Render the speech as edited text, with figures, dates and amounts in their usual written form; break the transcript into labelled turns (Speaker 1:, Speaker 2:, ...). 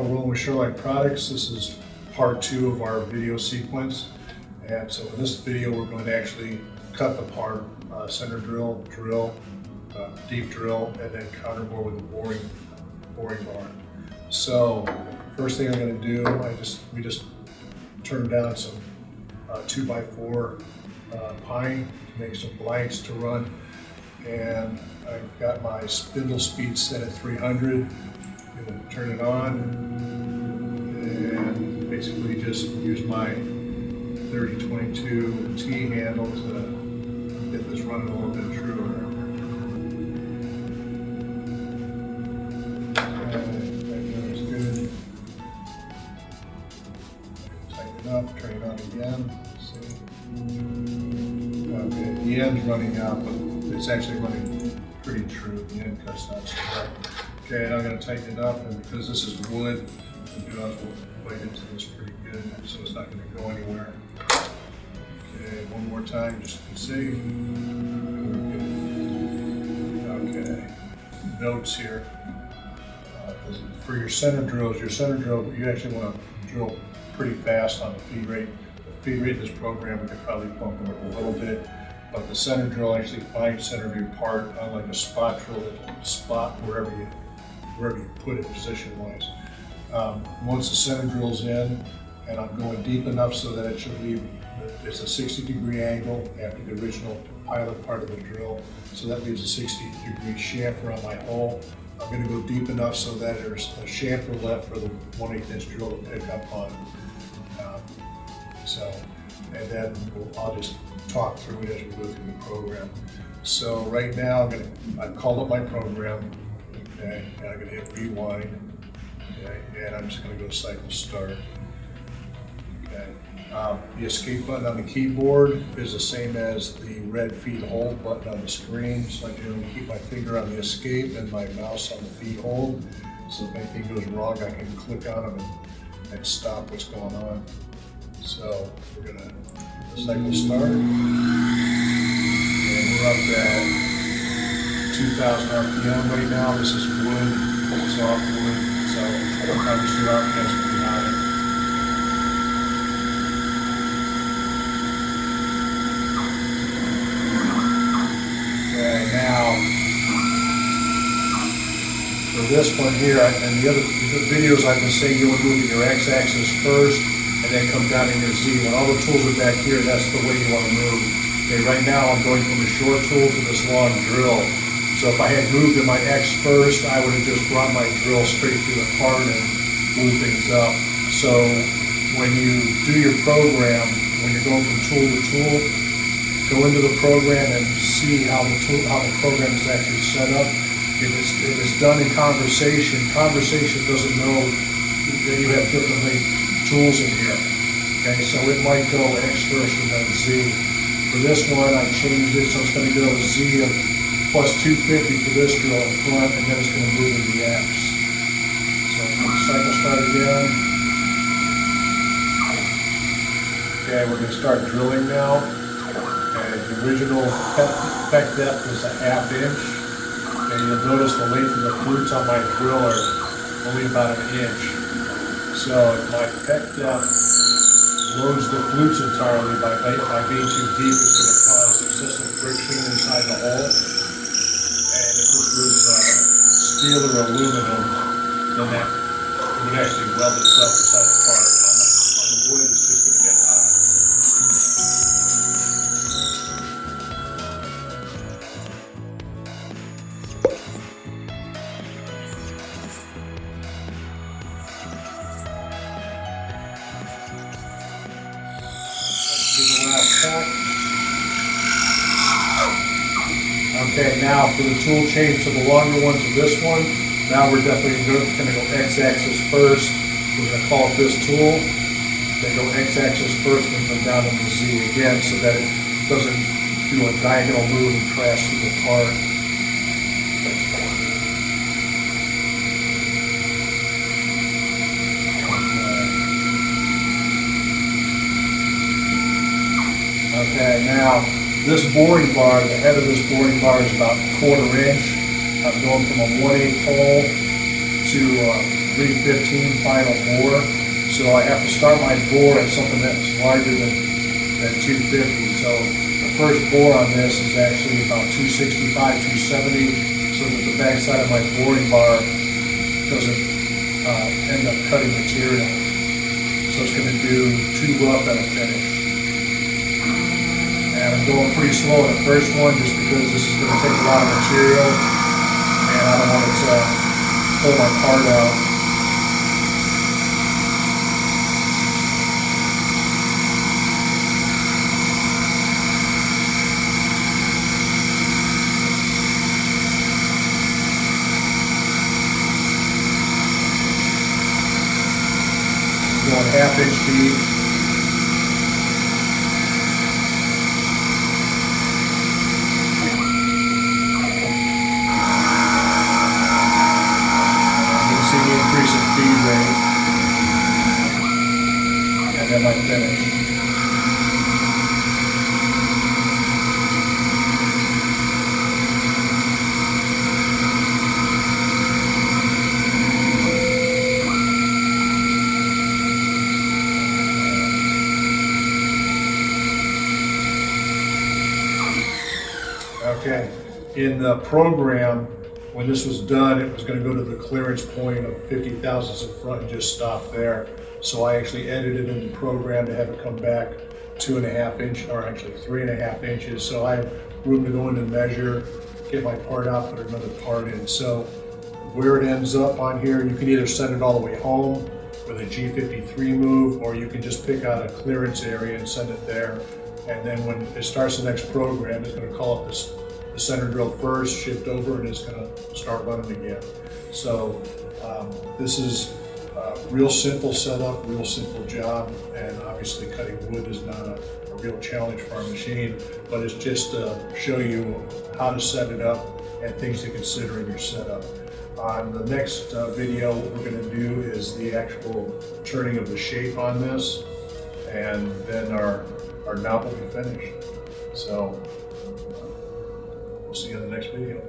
Speaker 1: rolling with Sherline products. This is part 2 of our video sequence. And so in this video, we're going to actually cut the part, center drill, deep drill, and then counterbore with a boring bar. So first thing I'm going to do, we just turned down some 2x4 pine to make some blanks to run. And I've got my spindle speed set at 300. I'm going to turn it on and basically just use my 3022 T handle to get this running a little bit truer. That goes good. Tighten it up, turn it on again. See? Okay, the end's running out, but it's actually running pretty true. The end cut's not straight. Okay, and I'm going to tighten it up, and because this is wood, the jaws will bite into this pretty good, so it's not going to go anywhere. Okay, one more time, just to be safe. Okay, notes here. For your center drill, you actually want to drill pretty fast on the feed rate. The feed rate of this program, we could probably bump it up a little bit. But the center drill actually finds center of your part, unlike a spot drill that spot wherever you put it position-wise. Once the center drill's in, and I'm going deep enough so that it should leave, it's a 60-degree angle after the original pilot part of the drill, so that leaves a 60-degree chamfer around my hole. I'm going to go deep enough so that there's a chamfer left for the 1/8 inch drill to pick up on. And then I'll just talk through it as we go through the program. So right now I've called up my program, okay, and I'm going to hit rewind, okay, and I'm just going to go cycle start. Okay. The escape button on the keyboard is the same as the red feed hold button on the screen. So I generally keep my finger on the escape and my mouse on the feed hold. So if anything goes wrong, I can click on them and stop what's going on. So we're going to cycle start, and we're up at 2,000 RPM right now. This is wood, soft wood, so obviously RPMs will be high. Okay, now for this one here, and the other videos I've been saying you want to move your x-axis first, and then come down in your Z. When all the tools are back here, that's the way you want to move. Okay, right now I'm going from a short tool to this long drill. So if I had moved to my X first, I would have just brought my drill straight through the part and moved things up. So when you do your program, when you're going from tool to tool, go into the program and see how the program is actually set up. If it's done in conversation doesn't know that you have different tools in here. Okay, so it might go X first and then Z. For this one, I changed it, so it's going to go Z of plus 250 for this drill in front, and then it's going to move into the X. So cycle start again. Okay, we're going to start drilling now. And the original peck depth is a 1/2 inch. And you'll notice the length of the flutes on my drill are only about 1 inch. So if my peck depth loads the flutes entirely by being too deep, it's going to cause excessive friction inside the hole. And if this was steel or aluminum, then that would actually weld itself inside the part. On the wood, it's just going to get hot. Okay, now for the tool change to the longer ones of this one, now we're definitely going to go x-axis first. We're going to call it this tool, then go x-axis first and come down to the Z again so that it doesn't do a diagonal move and crash through the part. Okay, now this boring bar, the head of this boring bar is about 1/4 inch. I'm going from a 1/8 hole to 315 final bore. So I have to start my bore at something that's larger than 250. So the first bore on this is actually about 265, 270, so that the backside of my boring bar doesn't end up cutting material. So it's going to do 2 rough and a finish. And I'm going pretty slow on the first one just because this is going to take a lot of material and I don't want it to pull my part out. Going half-inch deep. You can see the increase in feed rate. And then my finish. Okay, in the program, when this was done, it was going to go to the clearance point of 50 thousandths in front and just stop there. So I actually edited in the program to have it come back 2.5 inches, or actually 3.5 inches. So I have room to go in and measure, get my part out, put another part in. So where it ends up on here, you can either send it all the way home with a G53 move, or you can just pick out a clearance area and send it there. And then when it starts the next program, it's going to call up the center drill first, shift over, and it's going to start running again. So this is a real simple setup, real simple job, and obviously cutting wood is not a real challenge for our machine, but it's just to show you how to set it up and things to consider in your setup. On the next video, what we're going to do is the actual turning of the shape on this, and then our knob will be finished. So we'll see you in the next video.